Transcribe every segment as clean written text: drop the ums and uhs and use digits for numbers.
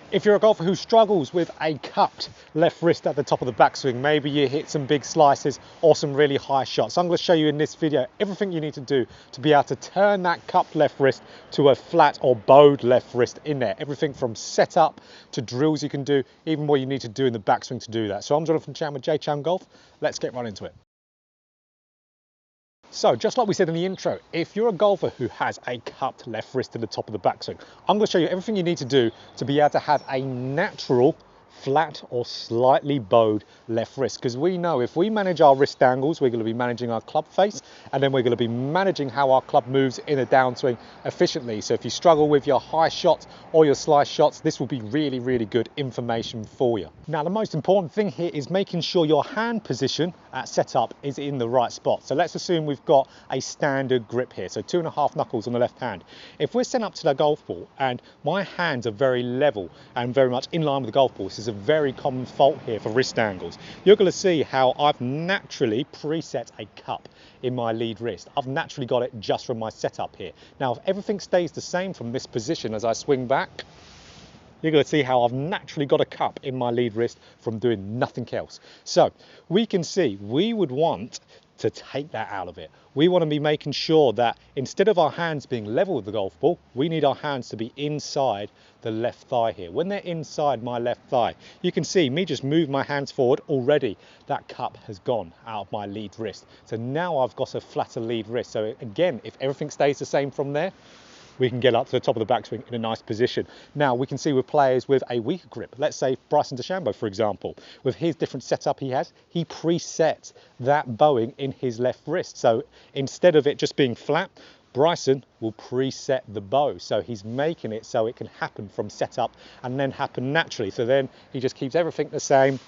If you're a golfer who struggles with a cupped left wrist at the top of the backswing, maybe you hit some big slices or some really high shots. I'm going to show you in this video everything you need to do to be able to turn that cupped left wrist to a flat or bowed left wrist in there. Everything from setup to drills you can do, even what you need to do in the backswing to do that. So I'm Jonathan Chown with JChownGolf. Let's get right into it. So just like we said in the intro, if you're a golfer who has a cupped left wrist to the top of the backswing, I'm going to show you everything you need to do to be able to have a natural flat or slightly bowed left wrist, because we know if we manage our wrist angles, we're going to be managing our club face, and then we're going to be managing how our club moves in a downswing efficiently. So if you struggle with your high shots or your slice shots, this will be really, really good information for you. Now, the most important thing here is making sure your hand position at setup is in the right spot. So let's assume we've got a standard grip here, so 2.5 knuckles on the left hand. If we're sent up to the golf ball and my hands are very level and very much in line with the golf ball, this is a very common fault here for wrist angles. You're going to see how I've naturally preset a cup in my lead wrist. I've naturally got it just from my setup here. Now, if everything stays the same from this position as I swing back, you're going to see how I've naturally got a cup in my lead wrist from doing nothing else. So we can see we would want to take that out of it. We want to be making sure that instead of our hands being level with the golf ball, we need our hands to be inside the left thigh here. When they're inside my left thigh, you can see me just move my hands forward, already that cup has gone out of my lead wrist. So now I've got a flatter lead wrist. So again, if everything stays the same from there, we can get up to the top of the backswing in a nice position. Now we can see with players with a weaker grip, let's say Bryson DeChambeau, for example, with his different setup he has, he presets that bowing in his left wrist. So instead of it just being flat, Bryson will preset the bow. So he's making it so it can happen from setup and then happen naturally. So then he just keeps everything the same,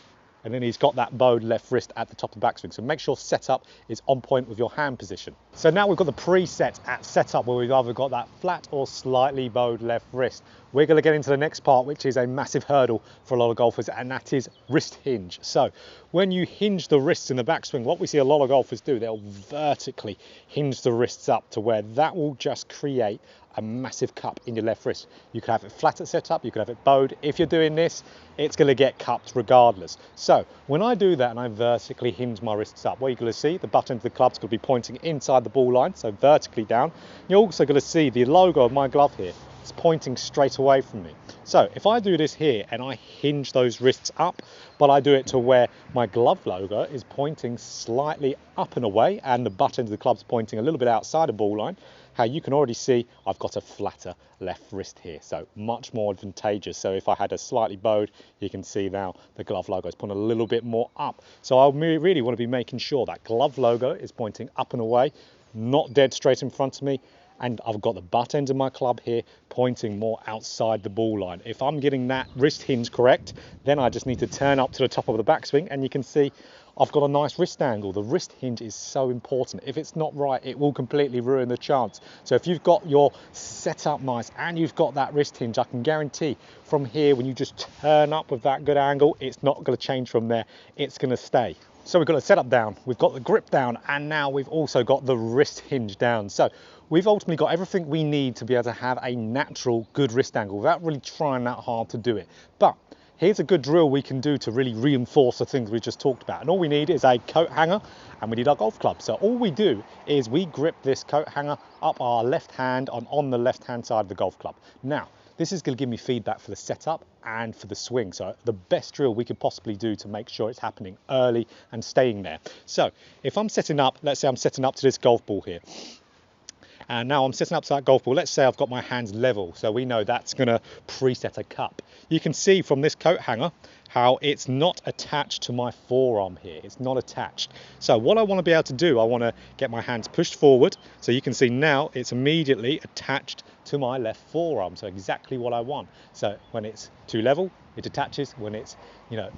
and then he's got that bowed left wrist at the top of the backswing. So make sure setup is on point with your hand position. So now we've got the preset at setup where we've either got that flat or slightly bowed left wrist. We're going to get into the next part, which is a massive hurdle for a lot of golfers, and that is wrist hinge. So when you hinge the wrists in the backswing, what we see a lot of golfers do, they'll vertically hinge the wrists up to where that will just create a massive cup in your left wrist. You could have it flat at setup, you could have it bowed. If you're doing this, it's going to get cupped regardless. So when I do that and I vertically hinge my wrists up, what you're going to see, the butt end of the club's going to be pointing inside the ball line, so vertically down. You're also going to see the logo of my glove here. It's pointing straight away from me. So if I do this here and I hinge those wrists up, but I do it to where my glove logo is pointing slightly up and away and the butt end of the club's pointing a little bit outside the ball line, how you can already see I've got a flatter left wrist here, so much more advantageous. So if I had a slightly bowed, you can see now the glove logo is pointing a little bit more up. So I really want to be making sure that glove logo is pointing up and away, not dead straight in front of me, and I've got the butt end of my club here pointing more outside the ball line. If I'm getting that wrist hinge correct, then I just need to turn up to the top of the backswing and you can see I've got a nice wrist angle. The wrist hinge is so important. If it's not right, it will completely ruin the chance. So if you've got your setup nice and you've got that wrist hinge, I can guarantee from here, when you just turn up with that good angle, it's not going to change from there. It's going to stay. So we've got the setup down, we've got the grip down, and now we've also got the wrist hinge down. So we've ultimately got everything we need to be able to have a natural good wrist angle without really trying that hard to do it. But here's a good drill we can do to really reinforce the things we just talked about. And all we need is a coat hanger and we need our golf club. So all we do is we grip this coat hanger up our left hand on the left hand side of the golf club. Now, this is going to give me feedback for the setup and for the swing. So the best drill we could possibly do to make sure it's happening early and staying there. So if I'm setting up, let's say I'm setting up to this golf ball here. And now I'm setting up to that golf ball. Let's say I've got my hands level. So we know that's going to preset a cup. You can see from this coat hanger how it's not attached to my forearm here. It's not attached. So what I want to be able to do, I want to get my hands pushed forward. So you can see now it's immediately attached to my left forearm. So exactly what I want. So when it's too level, it attaches. When it's,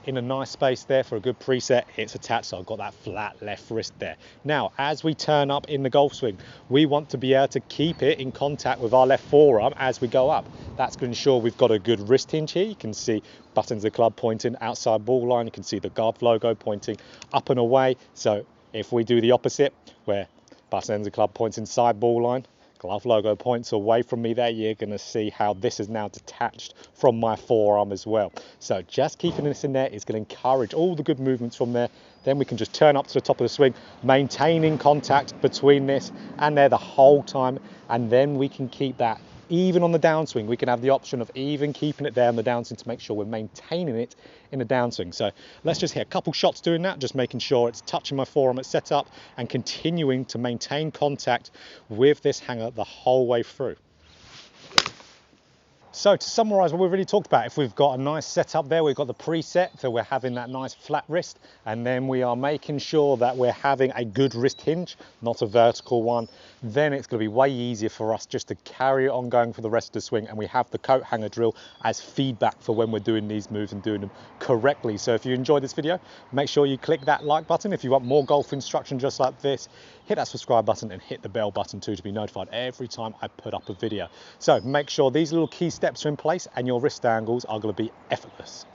in a nice space there for a good preset, it's attached. So I've got that flat left wrist there. Now, as we turn up in the golf swing, we want to be able to keep it in contact with our left forearm as we go up. That's going to ensure we've got a good wrist hinge here. You can see buttons of the club pointing outside ball line. You can see the glove logo pointing up and away. So if we do the opposite, where button ends of the club points inside ball line, glove logo points away from me there, you're going to see how this is now detached from my forearm as well. So just keeping this in there is going to encourage all the good movements from there. Then we can just turn up to the top of the swing, maintaining contact between this and there the whole time, and then we can keep that even on the downswing. We can have the option of even keeping it there on the downswing to make sure we're maintaining it in the downswing. So let's just hit a couple shots doing that, just making sure it's touching my forearm at setup and continuing to maintain contact with this hanger the whole way through. So to summarise what we've really talked about, if we've got a nice setup there, we've got the preset, so we're having that nice flat wrist, and then we are making sure that we're having a good wrist hinge, not a vertical one, then it's going to be way easier for us just to carry it on going for the rest of the swing, and we have the coat hanger drill as feedback for when we're doing these moves and doing them correctly. So if you enjoyed this video, make sure you click that like button. If you want more golf instruction just like this, hit that subscribe button and hit the bell button too to be notified every time I put up a video. So make sure these little key steps are in place and your wrist angles are going to be effortless.